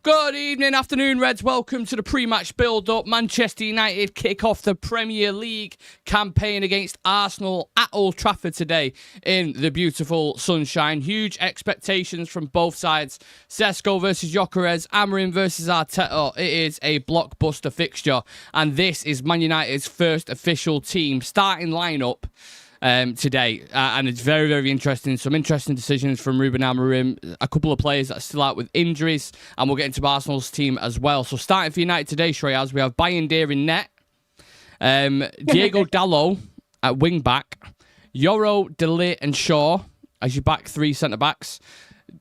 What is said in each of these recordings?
Good evening, afternoon, Reds. Welcome to the pre-match build-up. Manchester United kick off the Premier League campaign against Arsenal at Old Trafford today in the beautiful sunshine. Huge expectations from both sides. Sesko versus Gyökeres, Amorim versus Arteta. It is a blockbuster fixture, and this is Man United's first official team starting lineup today, and it's very, very interesting. Some interesting decisions from Ruben Amorim. A couple of players that are still out with injuries, and we'll get into Arsenal's team as well. So starting for United today, Shreyas, we have Bayindir in net, Diego Dalot at wing back, Yoro, De Ligt and Shaw as your back three centre-backs,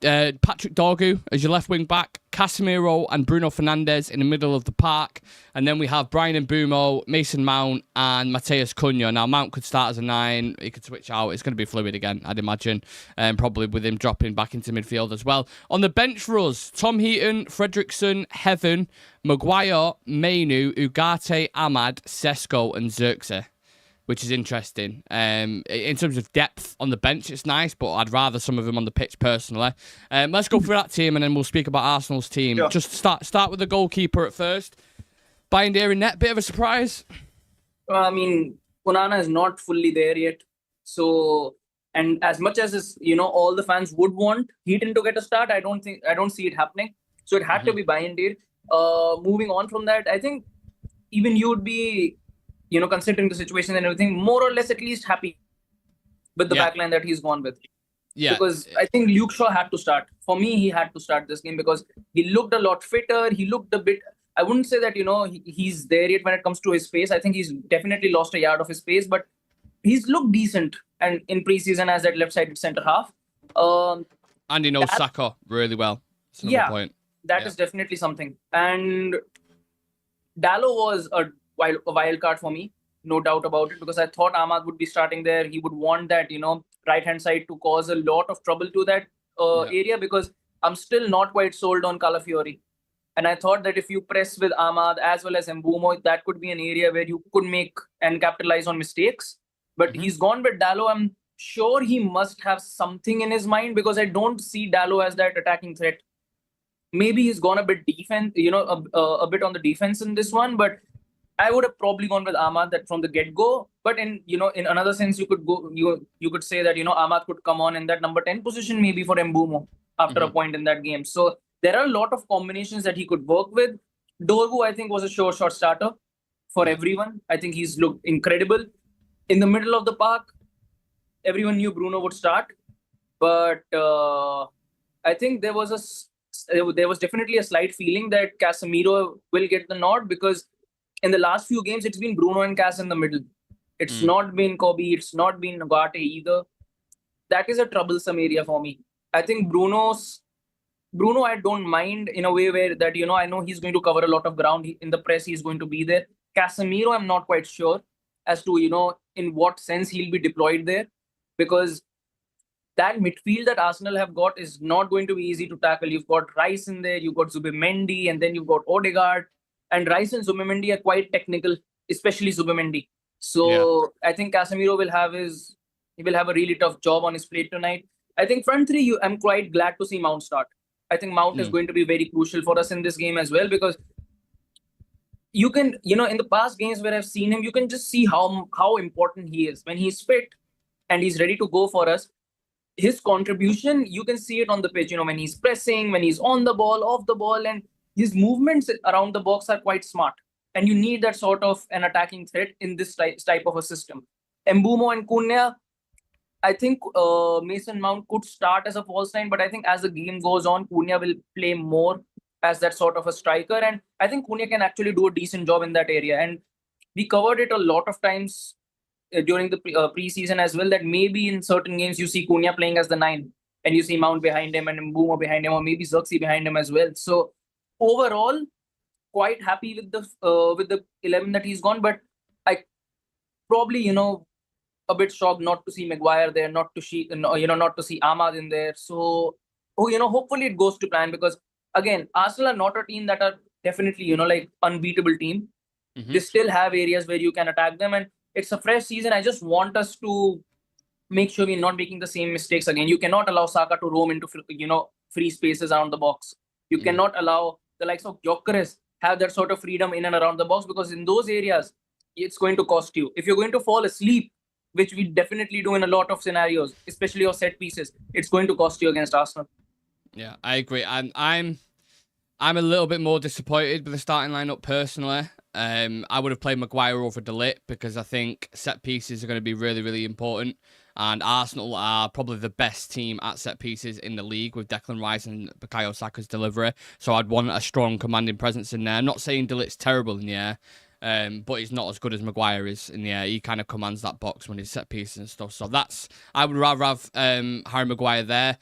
Patrick Dorgu as your left wing back, Casemiro and Bruno Fernandes in the middle of the park, and then we have Bryan Mbeumo, Mason Mount and Matheus Cunha. Now Mount could start as a 9, he could switch out. It's going to be fluid again, I'd imagine, probably with him dropping back into midfield as well. On the bench for us, Tom Heaton, Fredrickson, Heaven, Maguire, Mainu, Ugarte, Ahmad, Sesko and Xerxes, which is interesting. In terms of depth on the bench, it's nice, but I'd rather some of them on the pitch personally. Let's go through that team, and then we'll speak about Arsenal's team. Sure. Just start with the goalkeeper at first. Bayindir in net, bit of a surprise. I mean, Onana is not fully there yet. So, and as much as all the fans would want Heaton to get a start, I don't see it happening. So it had to be Bayindir. Moving on from that, I think even you would be, considering the situation and everything, more or less at least happy with the backline that he's gone with. Yeah. Because I think Luke Shaw had to start. For me, he had to start this game because he looked a lot fitter. He looked a bit, I wouldn't say that, he's there yet when it comes to his pace. I think he's definitely lost a yard of his pace, but he's looked decent and in preseason as that left-sided centre-half. And he knows Saka really well. Point. That is definitely something. And Dalot was a wild card for me, no doubt about it, because I thought Ahmad would be starting there. He would want that, right-hand side to cause a lot of trouble to that area, because I'm still not quite sold on Calafiori. And I thought that if you press with Ahmad as well as Mbeumo, that could be an area where you could make and capitalize on mistakes. But he's gone with Dalot. I'm sure he must have something in his mind, because I don't see Dalot as that attacking threat. Maybe he's gone a bit defense, a bit on the defense in this one, but I would have probably gone with Ahmad that from the get-go. But in another sense, you could say that, Ahmad could come on in that number 10 position maybe for Mbeumo after a point in that game. So there are a lot of combinations that he could work with. Dorgu, I think, was a sure shot starter for everyone. I think he's looked incredible. In the middle of the park, everyone knew Bruno would start. But I think there was definitely a slight feeling that Casemiro will get the nod, because in the last few games, it's been Bruno and Cas in the middle. It's not been Kobe. It's not been Ugarte either. That is a troublesome area for me. I think Bruno, I don't mind in a way where that, I know he's going to cover a lot of ground. In the press, he's going to be there. Casemiro, I'm not quite sure as to, in what sense he'll be deployed there. Because that midfield that Arsenal have got is not going to be easy to tackle. You've got Rice in there. You've got Zubimendi. And then you've got Odegaard. And Rice and Zubimendi are quite technical, especially Zubimendi. So I think Casemiro will have a really tough job on his plate tonight. I think front three, I'm quite glad to see Mount start. I think Mount is going to be very crucial for us in this game as well, because you can, in the past games where I've seen him, you can just see how important he is. When he's fit and he's ready to go for us, his contribution, you can see it on the pitch, when he's pressing, when he's on the ball, off the ball, and his movements around the box are quite smart. And you need that sort of an attacking threat in this type of a system. Mbeumo and Cunha, I think Mason Mount could start as a false nine, but I think as the game goes on, Cunha will play more as that sort of a striker. And I think Cunha can actually do a decent job in that area. And we covered it a lot of times during the preseason as well, that maybe in certain games you see Cunha playing as the 9 and you see Mount behind him and Mbeumo behind him, or maybe Xerxes behind him as well. So overall, quite happy with the 11 that he's gone, but I probably a bit shocked not to see Maguire there, not to see Ahmad in there. So hopefully it goes to plan, because again, Arsenal are not a team that are definitely unbeatable team. They still have areas where you can attack them, and it's a fresh season. I just want us to make sure we're not making the same mistakes again. You cannot allow Saka to roam into free spaces around the box. You cannot allow the likes of Gyökeres have that sort of freedom in and around the box, because in those areas, it's going to cost you. If you're going to fall asleep, which we definitely do in a lot of scenarios, especially your set pieces, it's going to cost you against Arsenal. Yeah, I agree. I'm a little bit more disappointed with the starting lineup personally. I would have played Maguire over De Ligt because I think set pieces are going to be really, really important. And Arsenal are probably the best team at set pieces in the league with Declan Rice and Bukayo Saka's delivery. So I'd want a strong commanding presence in there. I'm not saying De Ligt's terrible in the air, but he's not as good as Maguire is in the air. He kind of commands that box when he's set pieces and stuff. So I would rather have Harry Maguire there.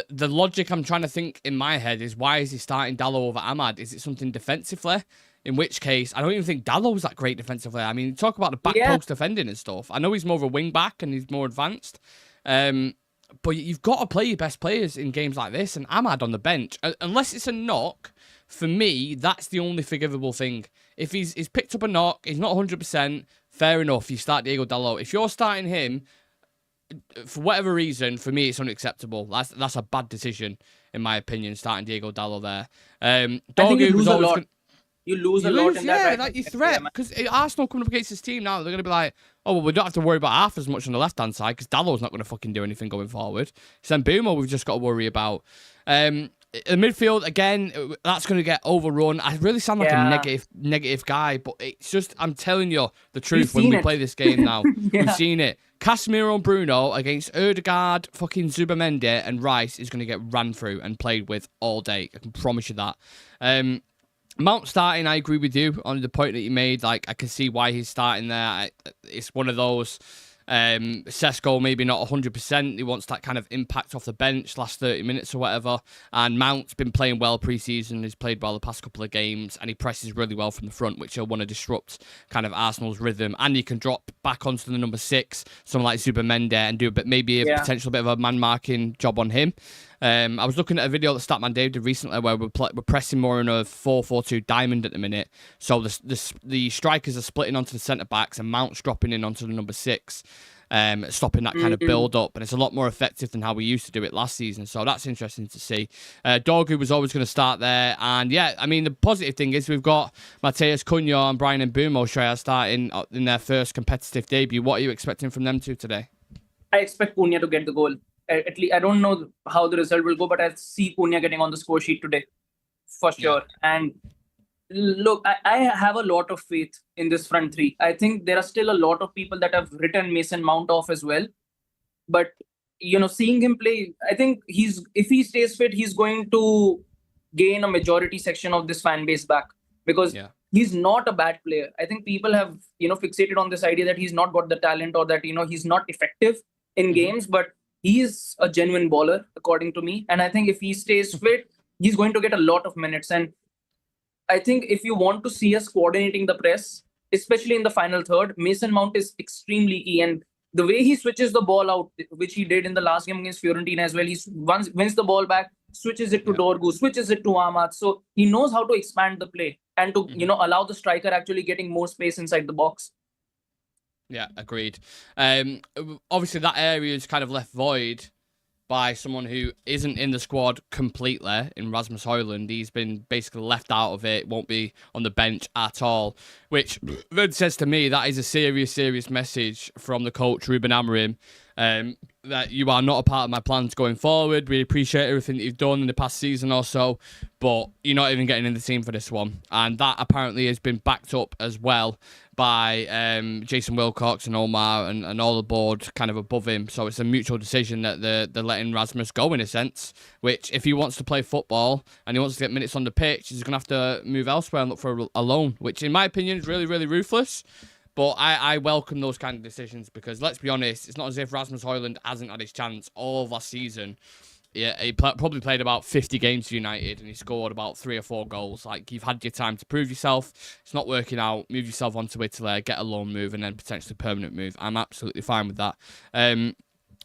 The logic I'm trying to think in my head is, why is he starting Dalot over Ahmad? Is it something defensively? In which case, I don't even think Dalot was that great defensively. I mean, talk about the back post defending and stuff. I know he's more of a wing back and he's more advanced. But you've got to play your best players in games like this. And Ahmad on the bench, unless it's a knock, for me, that's the only forgivable thing. If he's picked up a knock, he's not 100%, fair enough, you start Diego Dalot. If you're starting him, for whatever reason, for me, it's unacceptable. That's a bad decision, in my opinion, starting Diego Dalot there. I think you lose a lot. You lose a lot in that. Yeah, like you threat. Because Arsenal coming up against this team now, they're going to be like, oh, well, we don't have to worry about half as much on the left-hand side because Dalot's not going to fucking do anything going forward. So then Boomer, we've just got to worry about. The midfield, again, that's going to get overrun. I really sound like a negative guy, but it's just, I'm telling you the truth when we play this game now. We've seen it. Casemiro and Bruno against Ødegaard, fucking Zubimendi and Rice is going to get ran through and played with all day. I can promise you that. Mount starting, I agree with you on the point that you made. Like, I can see why he's starting there. It's one of those. Sesko maybe not 100%. He wants that kind of impact off the bench, last 30 minutes or whatever. And Mount's been playing well pre-season. He's played well the past couple of games, and he presses really well from the front, which he'll want to disrupt kind of Arsenal's rhythm. And he can drop back onto the number 6, someone like Zubimendi, and do maybe a potential bit of a man-marking job on him. I was looking at a video that Statman Dave did recently where we're pressing more in a 4-4-2 diamond at the minute. So the strikers are splitting onto the centre-backs and Mount's dropping in onto the number 6, stopping that kind of build-up. And it's a lot more effective than how we used to do it last season. So that's interesting to see. Dorgu was always going to start there. And yeah, I mean, the positive thing is we've got Matheus Cunha and Brian Mbeumo Shreyas starting in their first competitive debut. What are you expecting from them two today? I expect Cunha to get the goal. At least I don't know how the result will go, but I see Cunha getting on the score sheet today for sure. And look, I have a lot of faith in this front three. I think there are still a lot of people that have written Mason Mount off as well. But seeing him play, I think if he stays fit, he's going to gain a majority section of this fan base back, because he's not a bad player. I think people have fixated on this idea that he's not got the talent, or that he's not effective in games, but he's a genuine baller, according to me. And I think if he stays fit, he's going to get a lot of minutes. And I think if you want to see us coordinating the press, especially in the final third, Mason Mount is extremely key. And the way he switches the ball out, which he did in the last game against Fiorentina as well, he wins the ball back, switches it to Dorgu, switches it to Ahmad. So he knows how to expand the play and to allow the striker actually getting more space inside the box. Yeah, agreed. Obviously, that area is kind of left void by someone who isn't in the squad completely, in Rasmus Højlund. He's been basically left out of it, won't be on the bench at all, which then says to me that is a serious message from the coach, Ruben Amorim, that you are not a part of my plans going forward. We appreciate everything that you've done in the past season or so, but you're not even getting in the team for this one. And that apparently has been backed up as well by Jason Wilcox and Omar and all the board kind of above him. So it's a mutual decision that they're letting Rasmus go, in a sense, which if he wants to play football and he wants to get minutes on the pitch, he's going to have to move elsewhere and look for a loan, which in my opinion is really, really ruthless. But I welcome those kind of decisions, because let's be honest, it's not as if Rasmus Højlund hasn't had his chance all of last season. Yeah, he probably played about 50 games for United and he scored about 3 or 4 goals. Like, you've had your time to prove yourself. It's not working out. Move yourself on to Italy, get a loan move, and then potentially permanent move. I'm absolutely fine with that.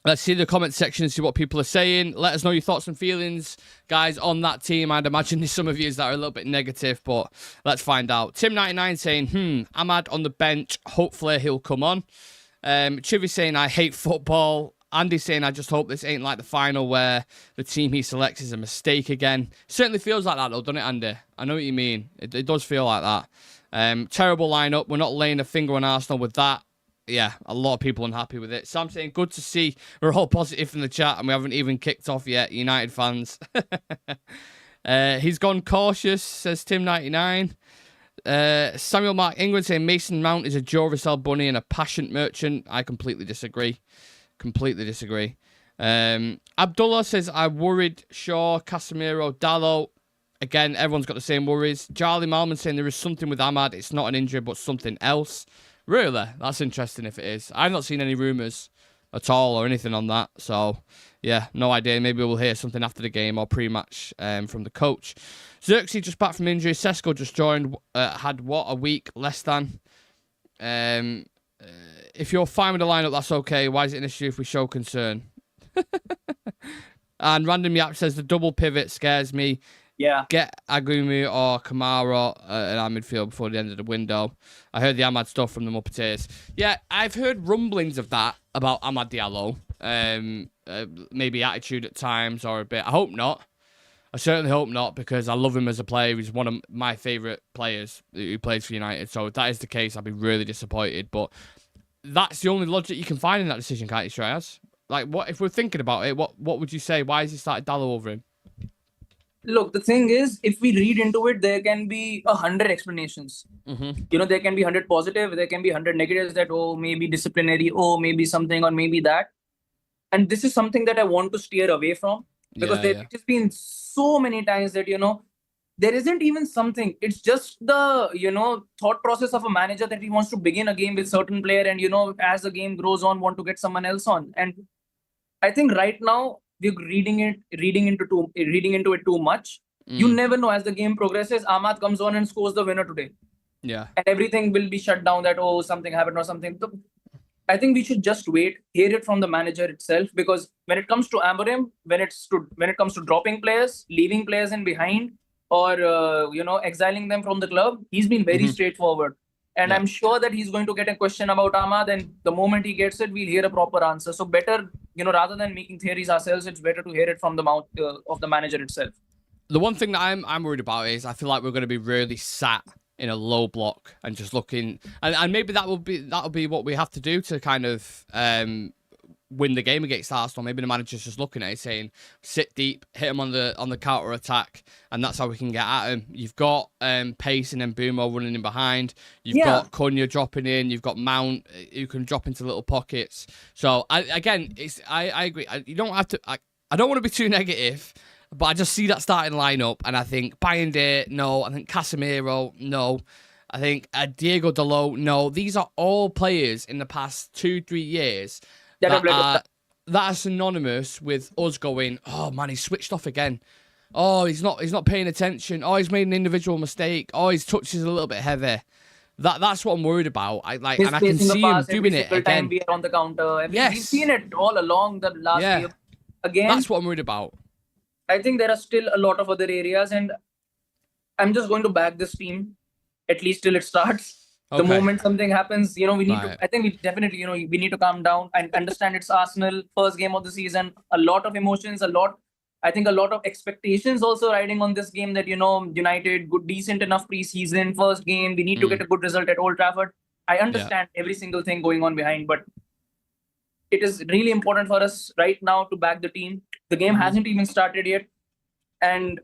Let's see the comment section and see what people are saying. Let us know your thoughts and feelings, guys, on that team. I'd imagine there's some of you that are a little bit negative, but let's find out. Tim99 saying, Ahmad on the bench. Hopefully he'll come on. Chivy saying, I hate football. Andy's saying, I just hope this ain't like the final where the team he selects is a mistake again. Certainly feels like that, though, doesn't it, Andy? I know what you mean. It does feel like that. Terrible lineup. We're not laying a finger on Arsenal with that. Yeah, a lot of people unhappy with it. Sam saying, good to see. We're all positive in the chat, and we haven't even kicked off yet, United fans. He's gone cautious, says Tim99. Samuel Mark England saying Mason Mount is a Duracell bunny and a passion merchant. I completely disagree. Abdullah says, I worried Shaw, Casemiro, Dallo. Again, everyone's got the same worries. Charlie Malman saying there is something with Ahmad. It's not an injury, but something else. Really? That's interesting if it is. I've not seen any rumours at all or anything on that. So, yeah, no idea. Maybe we'll hear something after the game or pre-match from the coach. Xerxes just back from injury. Sesko just joined. Had what, a week less than. If you're fine with the lineup, that's okay. Why is it an issue if we show concern? And Random Yap says the double pivot scares me. Yeah. Get Agumi or Kamara in our midfield before the end of the window. I heard the Ahmad stuff from the Muppeteers. Yeah, I've heard rumblings of that about Ahmad Diallo. Maybe attitude at times or a bit. I hope not. I certainly hope not, because I love him as a player. He's one of my favourite players who plays for United. So if that is the case, I'd be really disappointed. But that's the only logic you can find in that decision, can't you, Shreyas? Like, what if we're thinking about it? What would you say? Why has he started Dallo over him? Look, the thing is, if we read into it, there can be 100 explanations. Mm-hmm. There can be 100 positive, there can be 100 negatives that, maybe disciplinary, maybe something, or maybe that. And this is something that I want to steer away from, because there has been so many times that, there isn't even something. It's just the, thought process of a manager that he wants to begin a game with certain player and, as the game grows on, want to get someone else on. And I think right now, we're reading into it too much. You never know, as the game progresses, Ahmad comes on and scores the winner today. Yeah. And everything will be shut down that, something happened or something. I think we should just wait, hear it from the manager itself, because when it comes to Amorim, when it comes to dropping players, leaving players in behind, or exiling them from the club, he's been very straightforward. And I'm sure that he's going to get a question about Ahmad, and the moment he gets it, we'll hear a proper answer. So better, rather than making theories ourselves, it's better to hear it from the mouth of the manager itself. The one thing that I'm worried about is I feel like we're going to be really sat in a low block and just looking, and maybe that'll be what we have to do to kind of win the game against Arsenal. Maybe the manager's just looking at it saying, sit deep, hit him on the counter attack, and that's how we can get at him. You've got Pace and then Mbeumo running in behind. You've got Cunha dropping in. You've got Mount who can drop into little pockets. So I agree. You don't have to. I don't want to be too negative, but I just see that starting lineup and I think Bayende, no. I think Casemiro, no. I think Diego Dalot, no. These are all players in the past 2-3 years that are synonymous with us going, oh man, he's switched off again. Oh, he's not paying attention. Oh, he's made an individual mistake. Oh, his touch is a little bit heavy. That's what I'm worried about. And I can see him doing it again. Time we are on the counter. We've seen it all along the last year. Again, that's what I'm worried about. I think there are still a lot of other areas, and I'm just going to back this team at least till it starts. The moment something happens, we need to. I think we definitely, we need to calm down and understand it's Arsenal first game of the season. A lot of emotions, I think a lot of expectations also riding on this game that, United, decent enough preseason, first game. We need to get a good result at Old Trafford. I understand every single thing going on behind, but it is really important for us right now to back the team. The game hasn't even started yet. And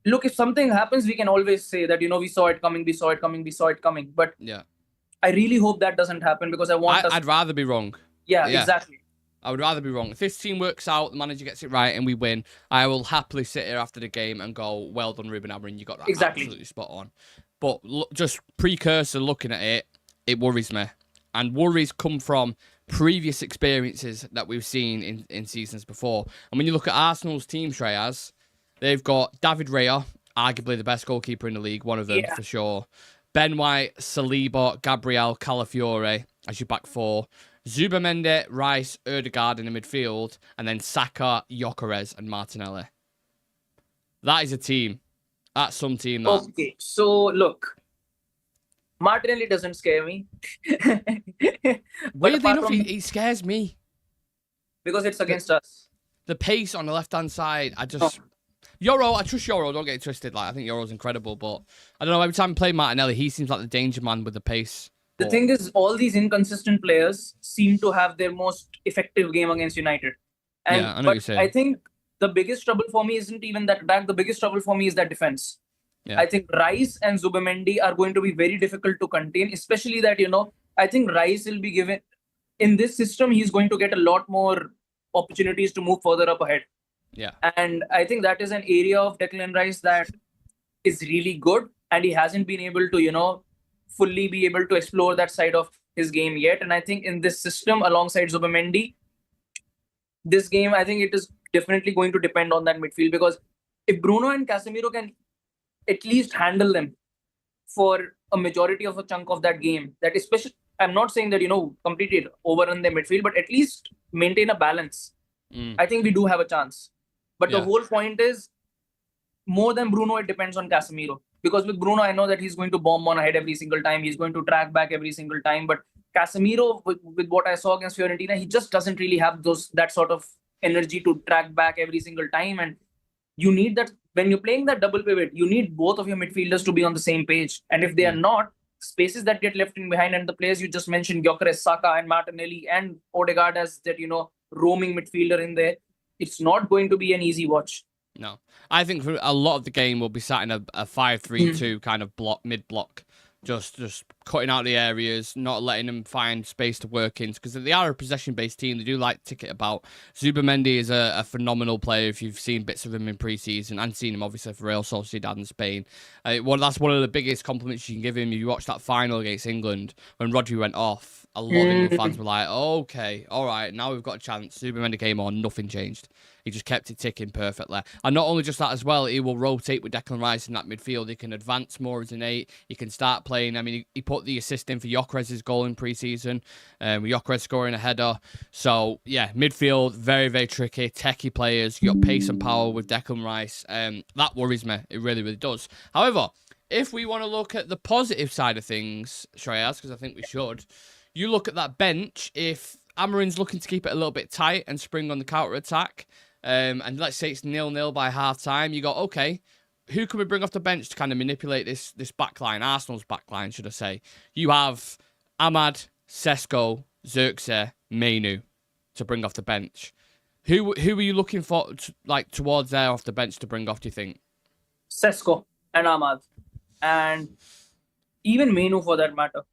look, if something happens, we can always say that, we saw it coming. But I really hope that doesn't happen, because I'd rather be wrong. Yeah, exactly. I would rather be wrong. If this team works out, the manager gets it right and we win, I will happily sit here after the game and go, well done, Ruben Amorim, you got that absolutely spot on. But just precursor looking at it, it worries me. And worries come from previous experiences that we've seen in seasons before. And when you look at Arsenal's team, Shreyas, they've got David Raya, arguably the best goalkeeper in the league, one of them for sure. Ben White, Saliba, Gabriel, Calafiore as your back four. Zubamende, Rice, Ødegaard in the midfield. And then Saka, Gyökeres and Martinelli. That is a team. That's some team. That. Okay, so look. Martinelli doesn't scare me. Weirdly enough, he scares me. because it's against us. The pace on the left-hand side, I trust Euro, don't get it twisted. Like, I think Euro's incredible, but I don't know, every time I play Martinelli, he seems like the danger man with the pace. The thing is, all these inconsistent players seem to have their most effective game against United. And, yeah, I know what you're saying. I think the biggest trouble for me isn't even that attack. The biggest trouble for me is that defense. Yeah. I think Rice and Zubimendi are going to be very difficult to contain, especially that, I think Rice will be given, in this system, he's going to get a lot more opportunities to move further up ahead. Yeah. And I think that is an area of Declan Rice that is really good, and he hasn't been able to, fully be able to explore that side of his game yet. And I think in this system, alongside Zubimendi, this game, I think it is definitely going to depend on that midfield, because if Bruno and Casemiro can at least handle them for a majority of a chunk of that game, that especially, I'm not saying that, completely overrun their midfield, but at least maintain a balance. I think we do have a chance. But the whole point is, more than Bruno, it depends on Casemiro. Because with Bruno, I know that he's going to bomb on ahead every single time. He's going to track back every single time. But Casemiro, with what I saw against Fiorentina, he just doesn't really have that sort of energy to track back every single time. And you need that, when you're playing that double pivot, you need both of your midfielders to be on the same page. And if they are not, spaces that get left in behind, and the players you just mentioned, Gyökeres, Saka and Martinelli and Odegaard as that, roaming midfielder in there, it's not going to be an easy watch. No. I think for a lot of the game we'll be sat in a 5-3-2 kind of mid-block, just cutting out the areas, not letting them find space to work in, because they are a possession-based team. They do like to tick it about. Zubimendi is a phenomenal player if you've seen bits of him in pre-season, and seen him obviously for Real Sociedad in Spain. That's one of the biggest compliments you can give him. If you watch that final against England, when Rodri went off, a lot of England fans were like, okay, all right, now we've got a chance. Zubimendi came on, nothing changed. He just kept it ticking perfectly. And not only just that as well, he will rotate with Declan Rice in that midfield. He can advance more as an 8. He can start playing. I mean, he put the assist in for Gyökeres' goal in pre-season, with Gyökeres scoring a header. So, yeah, midfield, very, very tricky. Techie players. You got pace and power with Declan Rice. That worries me. It really, really does. However, if we want to look at the positive side of things, Shreyas, because I think we should, you look at that bench. If Amorim's looking to keep it a little bit tight and spring on the counter-attack, and let's say it's 0-0 by half-time, you go, okay, who can we bring off the bench to kind of manipulate this back line, Arsenal's back line, should I say? You have Ahmad, Sesko, Xerxes, Mainu to bring off the bench. Who are you looking for, towards there off the bench to bring off, do you think? Sesko and Ahmad. And even Mainu for that matter.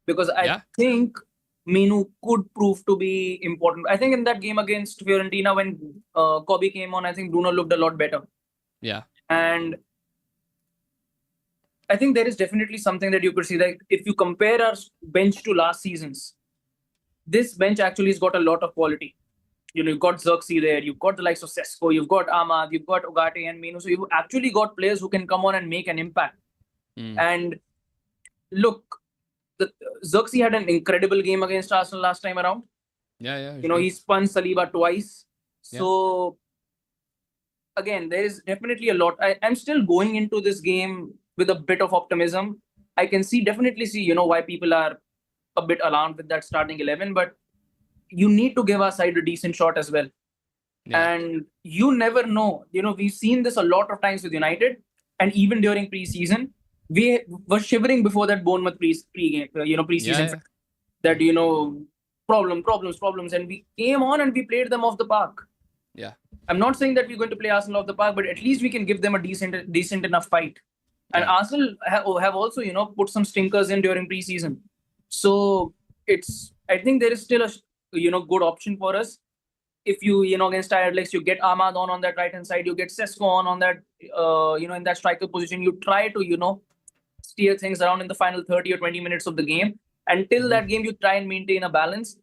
Because I think Mainu could prove to be important. I think in that game against Fiorentina, when Kobe came on, I think Bruno looked a lot better. Yeah. And I think there is definitely something that you could see. Like, if you compare our bench to last season's, this bench actually has got a lot of quality. You've got Xerxes there, you've got the likes of Sesko, you've got Ahmad, you've got Ugarte and Mainu. So you've actually got players who can come on and make an impact. And look, Xerxes had an incredible game against Arsenal last time around. Yeah. He spun Saliba twice. So, again, there is definitely a lot. I'm still going into this game with a bit of optimism. I can definitely see, why people are a bit alarmed with that starting 11. But you need to give our side a decent shot as well. Yeah. And you never know. We've seen this a lot of times with United. And even during pre-season, we were shivering before that Bournemouth pre-game, pre-season. That, problems. And we came on and we played them off the park. Yeah. I'm not saying that we're going to play Arsenal off the park, but at least we can give them a decent enough fight. And Arsenal have also, put some stinkers in during pre-season. So I think there is still a, good option for us. If you, against tired legs, you get Ahmad on that right-hand side, you get Sesko on that, in that striker position, you try to, steer things around in the final 30 or 20 minutes of the game. Until that game, you try and maintain a balance.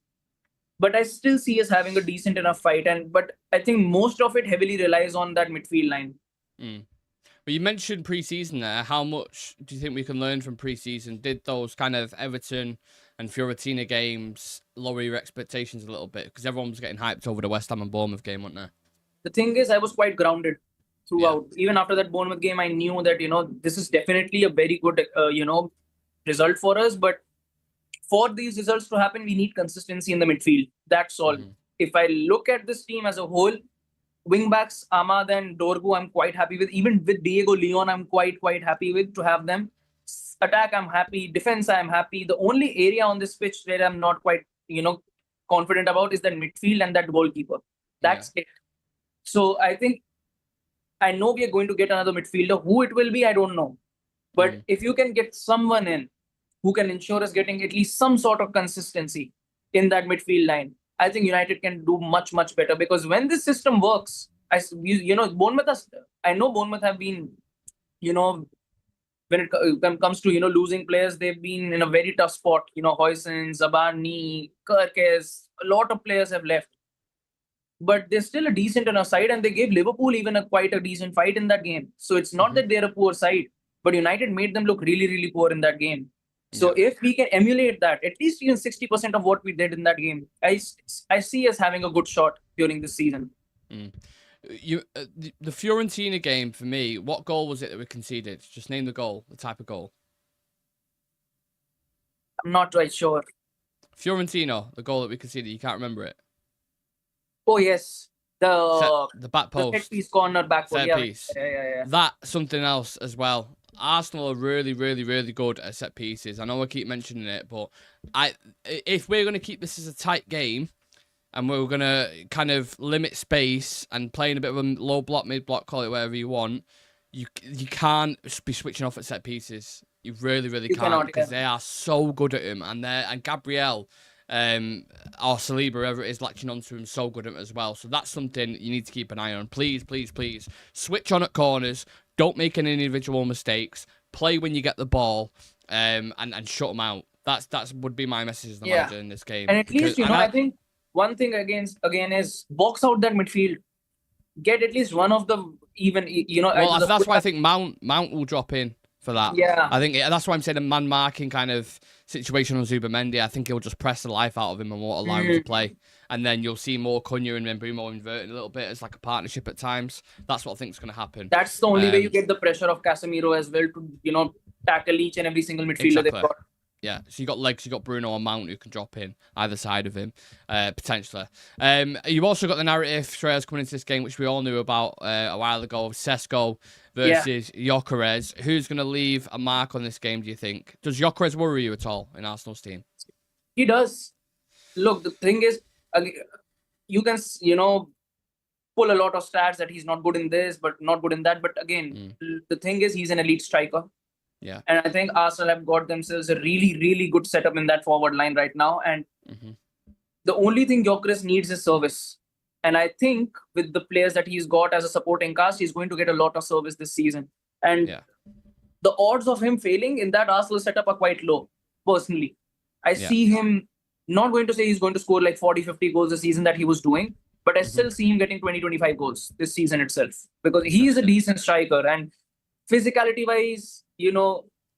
But I still see us having a decent enough fight. But I think most of it heavily relies on that midfield line. Well, you mentioned pre-season there. How much do you think we can learn from pre-season? Did those kind of Everton and Fiorentina games lower your expectations a little bit? Because everyone was getting hyped over the West Ham and Bournemouth game, wasn't there? The thing is, I was quite grounded throughout. Even after that Bournemouth game, I knew that, this is definitely a very good, result for us. But for these results to happen, we need consistency in the midfield. That's all. if I look at this team as a whole, wingbacks, Ahmad and Dorgu, I'm quite happy with. Even with Diego Leon, I'm quite happy with to have them. Attack, I'm happy. Defense, I'm happy. The only area on this pitch where I'm not quite, confident about is that midfield and that goalkeeper. That's it. So I think, I know we are going to get another midfielder. Who it will be, I don't know. But if you can get someone in who can ensure us getting at least some sort of consistency in that midfield line, I think United can do much better. Because when this system works, Bournemouth I know Bournemouth have been, when it comes to losing players, they've been in a very tough spot. Hoyson, Zabani, Kirkes, a lot of players have left. But they're still a decent enough side, and they gave Liverpool even quite a decent fight in that game. So it's not that they're a poor side, but United made them look really poor in that game. So if we can emulate that, at least even 60% of what we did in that game, I see us having a good shot during this season. The Fiorentina game, for me, what goal was it that we conceded? Just name the goal, the type of goal. I'm not quite sure. Fiorentina, the goal that we conceded, you can't remember it? Oh, yes. The back post. The set piece corner back post. Set piece. Yeah. That's something else as well. Arsenal are really good at set pieces. I know I keep mentioning it, but if we're going to keep this as a tight game and we're going to kind of limit space and play in a bit of a low block, mid block, call it whatever you want, you can't be switching off at set pieces. You really can't, because they are so good at him, and Gabriel or Saliba, whoever it is, latching onto him, so good at him as well. So that's something you need to keep an eye on. Please switch on at corners. Don't make any individual mistakes. Play when you get the ball, and shut them out. That's would be my message as the manager in this game. And at least I think one thing again is box out that midfield. Get at least one of the Well, that's why I think Mount will drop in for that. Yeah, I think that's why I'm saying a man marking kind of situation on Zubamendi. I think he'll just press the life out of him and won't allow him to play. And then you'll see more Cunha and Mbeumo inverting a little bit as like a partnership at times. That's what I think is going to happen. That's the only way you get the pressure of Casemiro as well to tackle each and every single midfielder they've got. Yeah, so you got legs, you got Bruno or Mount who can drop in either side of him, potentially. You've also got the narrative, Shreyas, coming into this game, which we all knew about a while ago, of Sesko versus Gyökeres. Who's going to leave a mark on this game, do you think? Does Gyökeres worry you at all in Arsenal's team? He does. Look, the thing is, you can, pull a lot of stats that he's not good in this, but not good in that. But again, the thing is, he's an elite striker. Yeah. And I think Arsenal have got themselves a really good setup in that forward line right now. And the only thing Gyökeres needs is service. And I think with the players that he's got as a supporting cast, he's going to get a lot of service this season. And the odds of him failing in that Arsenal setup are quite low, personally. I see him, not going to say he's going to score like 40-50 goals a season that he was doing, but I still see him getting 20-25 goals this season itself. Because he is a decent striker, and physicality-wise,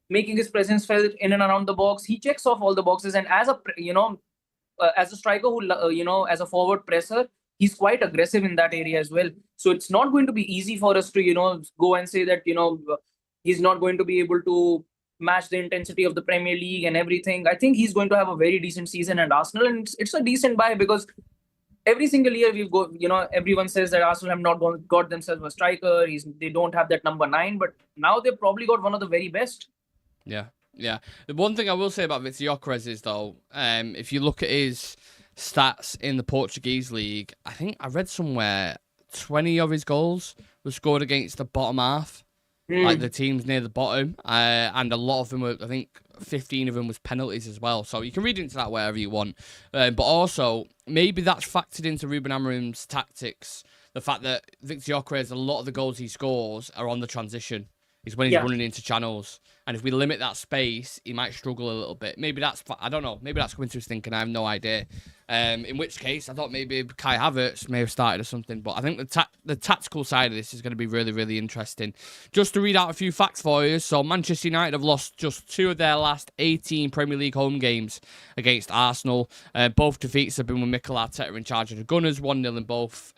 making his presence felt in and around the box, he checks off all the boxes. And as a striker who, as a forward presser, he's quite aggressive in that area as well. So it's not going to be easy for us to, go and say that, he's not going to be able to match the intensity of the Premier League and everything. I think he's going to have a very decent season at Arsenal, and it's a decent buy because every single year we've got, everyone says that Arsenal have not got themselves a striker. They don't have that number 9, but now they've probably got one of the very best. Yeah. The one thing I will say about Victor Gyökeres is, though, if you look at his stats in the Portuguese league, I think I read somewhere 20 of his goals were scored against the bottom half, like the teams near the bottom, and a lot of them were, I think 15 of them was penalties as well. So you can read into that wherever you want. But also, maybe that's factored into Ruben Amorim's tactics. The fact that Victor Gyökeres, a lot of the goals he scores are on the transition. Is when he's running into channels. And if we limit that space, he might struggle a little bit. Maybe that's, I don't know, maybe that's coming to his thinking. I have no idea. In which case, I thought maybe Kai Havertz may have started or something. But I think the tactical side of this is going to be really interesting. Just to read out a few facts for you. So Manchester United have lost just 2 of their last 18 Premier League home games against Arsenal. Both defeats have been with Mikel Arteta in charge of the Gunners, 1-0 in both.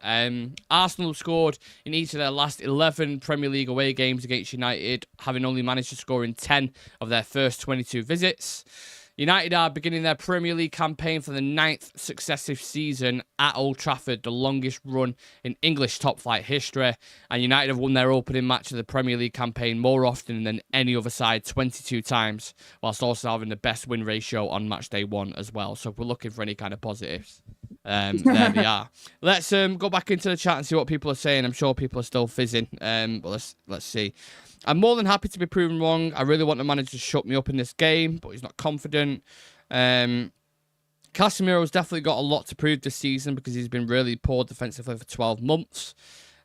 Arsenal have scored in each of their last 11 Premier League away games against United, having only managed to score in 10 of their first 22 visits. United are beginning their Premier League campaign for the 9th successive season at Old Trafford, the longest run in English top-flight history. And United have won their opening match of the Premier League campaign more often than any other side, 22 times, whilst also having the best win ratio on match day 1 as well. So if we're looking for any kind of positives, there they are. Let's go back into the chat and see what people are saying. I'm sure people are still fizzing, but let's see. I'm more than happy to be proven wrong. I really want the manager to shut me up in this game, but he's not confident. Casemiro's definitely got a lot to prove this season because he's been really poor defensively for 12 months.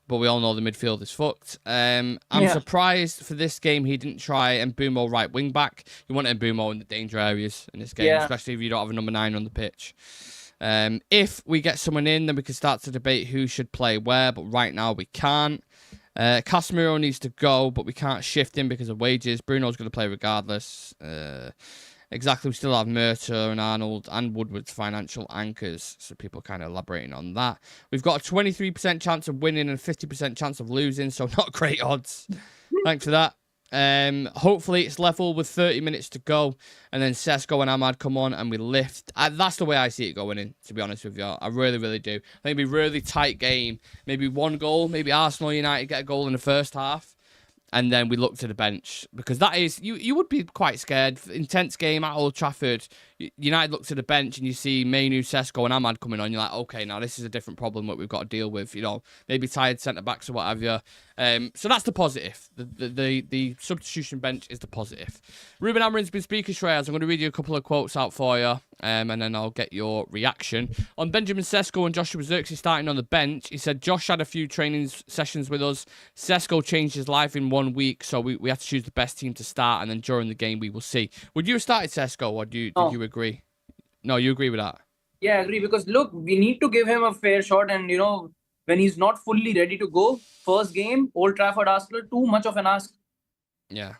But we all know the midfield is fucked. I'm surprised for this game he didn't try Mbeumo right wing back. You want Mbeumo in the danger areas in this game, especially if you don't have a number 9 on the pitch. If we get someone in, then we can start to debate who should play where, but right now we can't. Casemiro needs to go, but we can't shift him because of wages. Bruno's going to play regardless. Exactly, we still have Murta and Arnold and Woodward's financial anchors, so people kind of elaborating on that. We've got a 23% chance of winning and 50% chance of losing, so not great odds. Thanks for that. Hopefully it's level with 30 minutes to go, and then Sesko and Ahmad come on and we lift. That's the way I see it going in, to be honest with you. I really, really do. I think it'll be a really tight game. Maybe one goal, maybe Arsenal United get a goal in the first half, and then we look to the bench, because that is, you would be quite scared. Intense game at Old Trafford. United look to the bench and you see Mainu, Sesko and Ahmad coming on. You're like, okay, now this is a different problem that we've got to deal with. You know, maybe tired centre-backs or what have you. So that's the positive. The substitution bench is the positive. Ruben Amorim's been speaking, Shreyas. I'm going to read you a couple of quotes out for you, and then I'll get your reaction. On Benjamin Sesko and Joshua Zirkzee starting on the bench, he said, Josh had a few training sessions with us. Sesko changed his life in 1 week, so we have to choose the best team to start, and then during the game we will see. Would you have started Sesko, or did you agree? No, you agree with that? Yeah, I agree, because look, we need to give him a fair shot, and when he's not fully ready to go, first game, Old Trafford, Arsenal, too much of an ask. Yeah.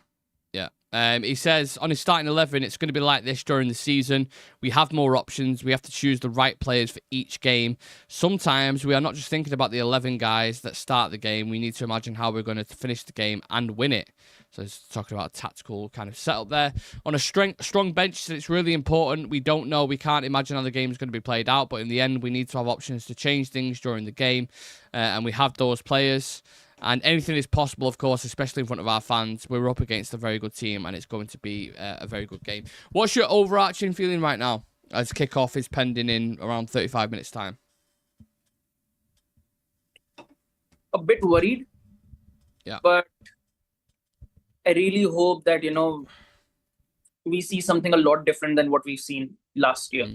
He says on his starting 11, it's going to be like this during the season. We have more options. We have to choose the right players for each game. Sometimes we are not just thinking about the 11 guys that start the game. We need to imagine how we're going to finish the game and win it. So he's talking about a tactical kind of setup there. On a strong bench, it's really important. We don't know. We can't imagine how the game is going to be played out. But in the end, we need to have options to change things during the game. And we have those players. And anything is possible, of course, especially in front of our fans. We're up against a very good team, and it's going to be a very good game. What's your overarching feeling right now as kickoff is pending in around 35 minutes' time? A bit worried. Yeah. But I really hope that, we see something a lot different than what we've seen last year.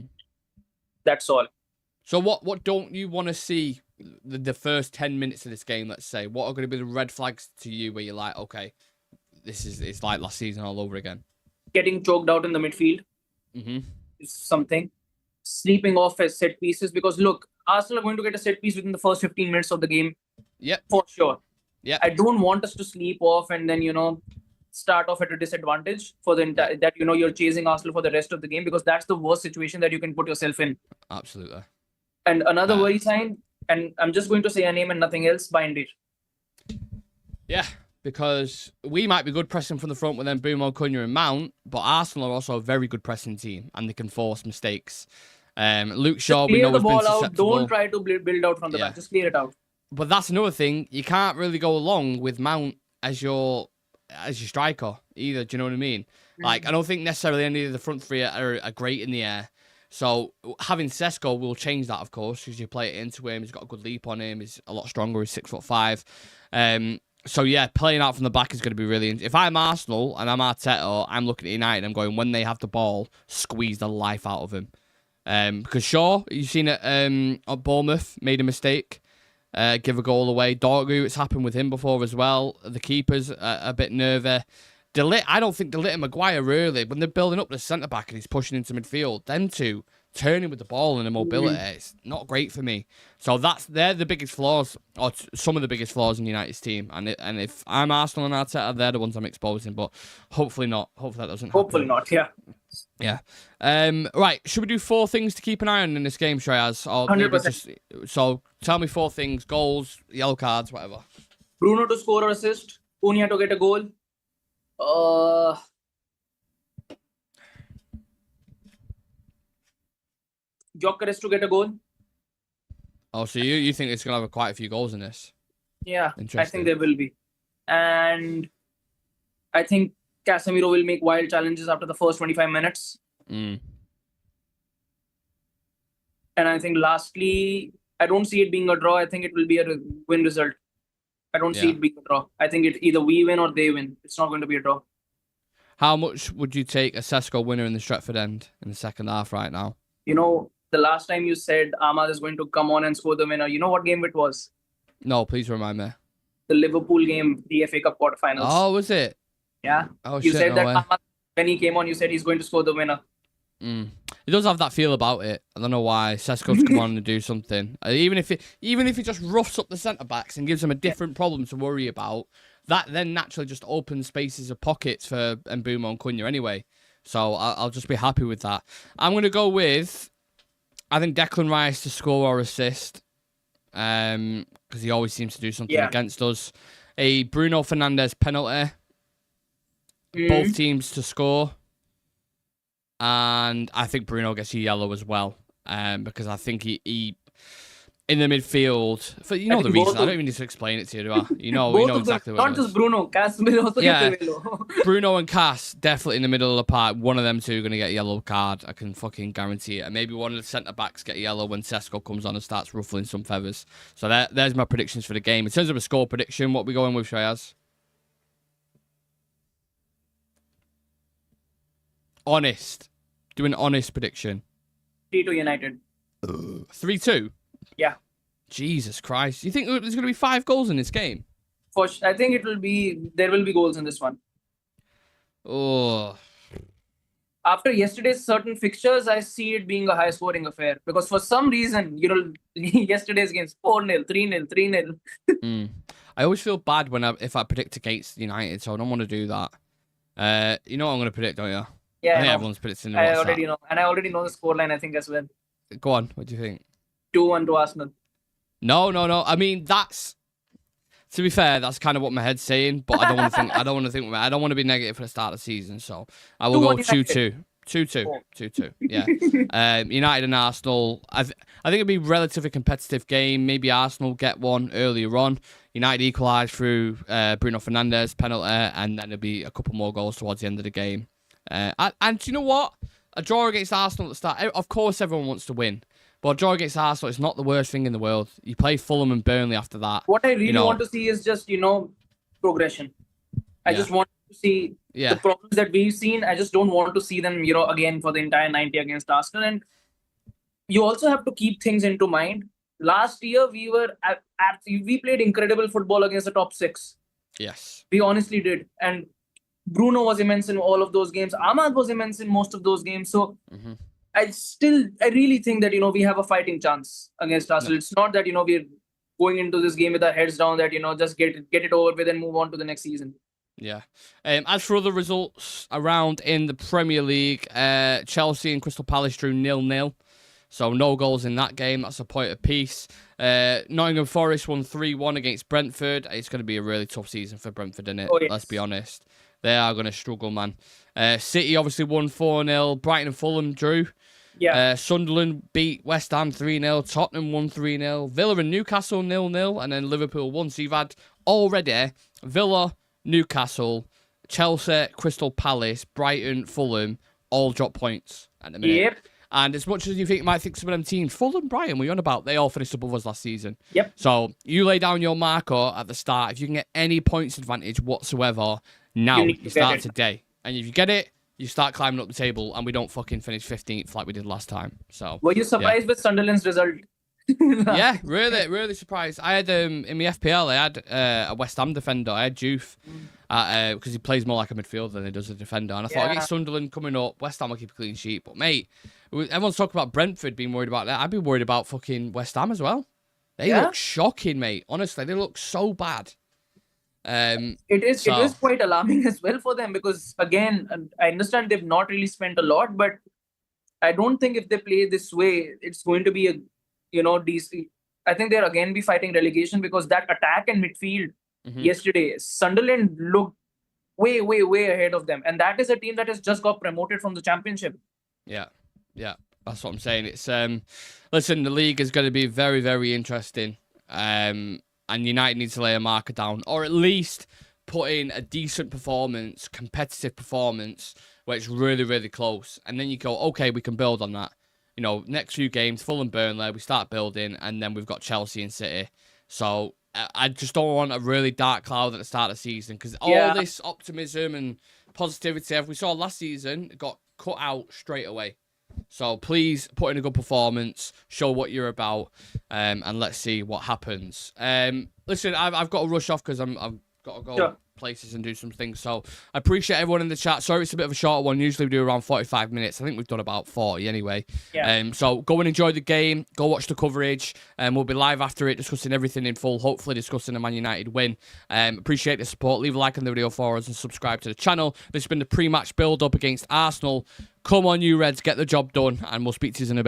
That's all. So what don't you want to see the first 10 minutes of this game, let's say? What are going to be the red flags to you where you're like, okay, it's like last season all over again? Getting choked out in the midfield is something. Sleeping off as set pieces, because look, Arsenal are going to get a set piece within the first 15 minutes of the game. Yep. For sure. Yeah. I don't want us to sleep off and then, start off at a disadvantage for the entire, that, you're chasing Arsenal for the rest of the game, because that's the worst situation that you can put yourself in. Absolutely. And another worry sign, and I'm just going to say a name and nothing else, Bindy. Yeah, because we might be good pressing from the front with Mbeumo, Cunha and Mount, but Arsenal are also a very good pressing team, and they can force mistakes. Luke Shaw, we know, has been susceptible. Don't try to build out from the back. Just clear it out. But that's another thing. You can't really go along with Mount as your striker either. Do you know what I mean? Like, I don't think necessarily any of the front three are great in the air. So having Sesko will change that, of course, because you play it into him. He's got a good leap on him. He's a lot stronger. He's 6'5". So yeah, playing out from the back is going to be really. If I'm Arsenal and I'm Arteta, I'm looking at United. I'm going, when they have the ball, squeeze the life out of him. Because Shaw, you've seen it at Bournemouth, made a mistake. Give a goal away. Dorgu, it's happened with him before as well. The keeper's a bit nervy. I don't think De Ligt and Maguire really, when they're building up the centre-back and he's pushing into midfield, them two turning with the ball and the mobility, it's not great for me. So they're the biggest flaws, or some of the biggest flaws in United's team. And if I'm Arsenal and Arteta, they're the ones I'm exposing, but hopefully not. Hopefully that doesn't happen. Hopefully not, yeah. Yeah. Right, should we do 4 things to keep an eye on in this game, Shreyas? 100%. So tell me 4 things: goals, yellow cards, whatever. Bruno to score or assist, Cunha to get a goal. Gyökeres to get a goal. Oh, so you think it's going to have quite a few goals in this? Yeah, I Interesting. think there will be. And I think Casemiro will make wild challenges after the first 25 minutes. Mm. And I think lastly, I don't see it being a draw. I think it will be a win result. I don't see Yeah. it being a draw. I think it's either we win or they win. It's not going to be a draw. How much would you take a Sesko winner in the Stretford end in the second half right now? You know, the last time you said Ahmad is going to come on and score the winner, you know what game it was? No, please remind me. The Liverpool game, the FA Cup quarterfinals. Oh, was it? Yeah. Oh, You shit, said no that way. Ahmad, when he came on, you said he's going to score the winner. He does have that feel about it. I don't know why. Sesko's come on and do something. Even if he just roughs up the centre backs and gives them a different problem to worry about, that then naturally just opens spaces of pockets for Mbeumo and Cunha anyway. So I'll just be happy with that. I'm going to go with, I think Declan Rice to score or assist, because he always seems to do something against us. A Bruno Fernandes penalty. Both teams to score. And I think Bruno gets a yellow as well, because I think he in the midfield, for the reason. I don't even need to explain it to you, do I? You know exactly what it is. Not just Bruno, Casemiro also gets a yellow. Bruno and Cass, definitely in the middle of the park. One of them two are going to get a yellow card. I can fucking guarantee it. And maybe one of the centre-backs get a yellow when Sesko comes on and starts ruffling some feathers. So there's my predictions for the game. In terms of a score prediction, what are we going with, Shreyas? Honest. Do an honest prediction. 3-2 United. 3-2? Yeah. Jesus Christ. You think there's going to be 5 goals in this game? I think there will be goals in this one. Oh. After yesterday's certain fixtures, I see it being a high-scoring affair. Because for some reason, yesterday's games, 4-0, 3-0, 3-0. I always feel bad if I predict against United, so I don't want to do that. You know what I'm going to predict, don't you? Yeah, I think everyone's predicting the I already know. And I already know the scoreline, I think, as well. Go on. What do you think? 2-1 to Arsenal. No. I mean, to be fair, that's kind of what my head's saying, but I don't want to think. I don't want to be negative for the start of the season, so I will go 2-2. 2-2. Yeah. United and Arsenal. I think it'd be a relatively competitive game. Maybe Arsenal get one earlier on. United equalise through Bruno Fernandes penalty, and then there'll be a couple more goals towards the end of the game. And do you know what? A draw against Arsenal at the start. Of course, everyone wants to win. But a draw against Arsenal is not the worst thing in the world. You play Fulham and Burnley after that. What I really want to see is just, progression. I just want to see the problems that we've seen. I just don't want to see them, again for the entire 90 against Arsenal. And you also have to keep things into mind. Last year, we played incredible football against the top 6. Yes. We honestly did. And Bruno was immense in all of those games. Ahmad was immense in most of those games. So I really think that, we have a fighting chance against Arsenal. No. It's not that, we're going into this game with our heads down that, just get it over with and move on to the next season. Yeah. As for other results around in the Premier League, Chelsea and Crystal Palace drew 0-0. So no goals in that game. That's a point apiece. Nottingham Forest won 3-1 against Brentford. It's going to be a really tough season for Brentford, isn't it? Oh, yes. Let's be honest. They are going to struggle, man. City obviously won 4-0. Brighton and Fulham drew. Yeah. Sunderland beat West Ham 3-0. Tottenham won 3-0. Villa and Newcastle 0-0. And then Liverpool won. So you've had already Villa, Newcastle, Chelsea, Crystal Palace, Brighton, Fulham all drop points at the minute. Yep. And as much as you might think some of them teams, Fulham, Brighton, we're on about, they all finished above us last season. Yep. So you lay down your marker at the start. If you can get any points advantage whatsoever, now you start today. And if you get it, you start climbing up the table, and we don't fucking finish 15th like we did last time. So were you surprised with Sunderland's result? Yeah, really surprised. I had in my FPL, I had a West Ham defender. I had Juve, because he plays more like a midfielder than he does a defender. And I thought, against Sunderland coming up, West Ham will keep a clean sheet. But mate, everyone's talking about Brentford being worried about that. I'd be worried about fucking West Ham as well. They look shocking, mate. Honestly, they look so bad. It is quite alarming as well for them, because again, I understand they've not really spent a lot, but I don't think if they play this way, it's going to be a DC. I think they'll again be fighting relegation, because that attack and midfield yesterday, Sunderland looked way ahead of them, and that is a team that has just got promoted from the championship. Yeah. That's what I'm saying. It's listen, the league is going to be very, very interesting. And United need to lay a marker down, or at least put in a decent performance, competitive performance, where it's really, really close. And then you go, okay, we can build on that. You know, next few games, Fulham, Burnley, we start building, and then we've got Chelsea and City. So I just don't want a really dark cloud at the start of the season, because all this optimism and positivity, as we saw last season, got cut out straight away. So please put in a good performance, show what you're about, and let's see what happens. Listen, I've got to rush off because I've got to go places and do some things. So I appreciate everyone in the chat. Sorry, it's a bit of a shorter one. Usually we do around 45 minutes. I think we've done about 40 anyway. Yeah. So go and enjoy the game. Go watch the coverage. We'll be live after it, discussing everything in full. Hopefully discussing a Man United win. Appreciate the support. Leave a like on the video for us and subscribe to the channel. This has been the pre-match build-up against Arsenal. Come on, you Reds, get the job done, and we'll speak to you in a bit.